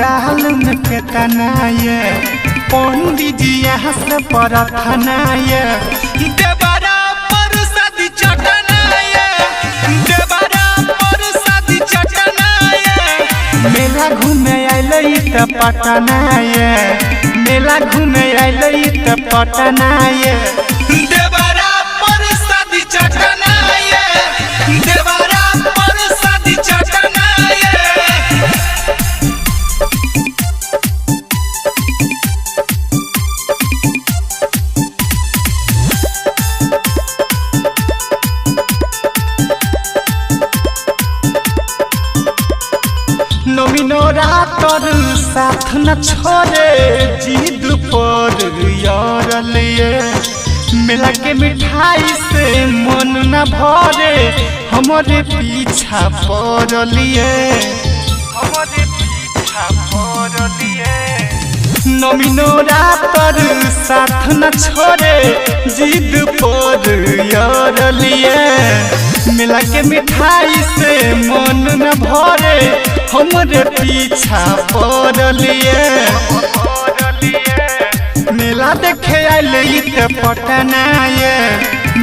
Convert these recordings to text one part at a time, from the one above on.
पंडाल में केतना ये पंडित जी यहाँ से प्रार्थना ये देवरा पर शादी चटना ये देवरा पर शादी चटना ये मेला घूमे आइले त पटना ये मेला घूमे आइले त पटना ये देवरा पर शादी चटना ये देवरा पर शादी चटना ये नोमिनो रातर साथ न छोड़े जिद पर यार लिए मेला के मिठाई से मन न भरे हमारे पीछा पड़ लिए हमारे पीछा पड़ लिए नोमिनो रातर साथ न छोड़े जिद पर यार लिए मेला के मिठाई से मन न भरे हमरे पीछा पड़ लिए मेला देखे आइले त पटना ये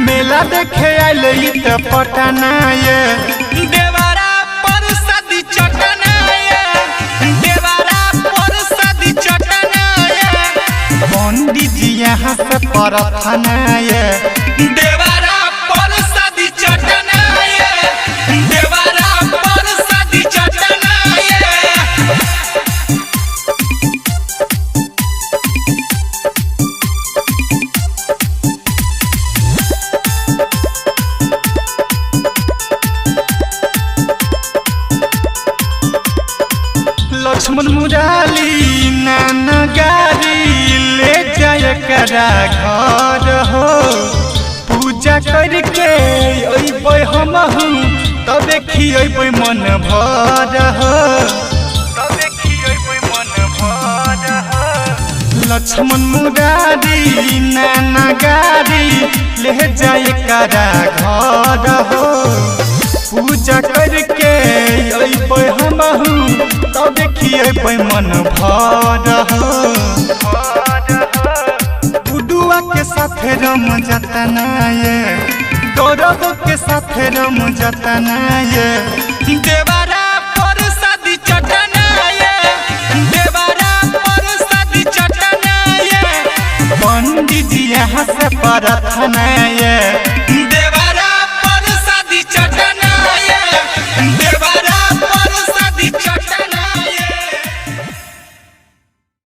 मेला देखे आइले त पटना ये देवरा पर शादी चटना ये देवरा पर शादी चटना ये पंडित जी यहाँ से प्रार्थना ये देवरा पर शादी चटना ये देवरा पर शादी चटना ये लक्ष्मण मुराली नाना गाड़ी ले जाए करा घर हो पूजा करके अइबै हमहु तबे खियबै मन भर हो तबे खियबै मन भर हो लक्ष्मण मुरारी नाना गाड़ी ले जाए करा घर हो पूजा करके अइबै हमहु तबे खियबै मन भर हो गुडुआ के साथ रम जतना ये गौरव के साथ रम जतना ये देवरा पर शादी चटना ये देवरा पर शादी चटना ये पंडित जी यहाँ से प्रार्थना ये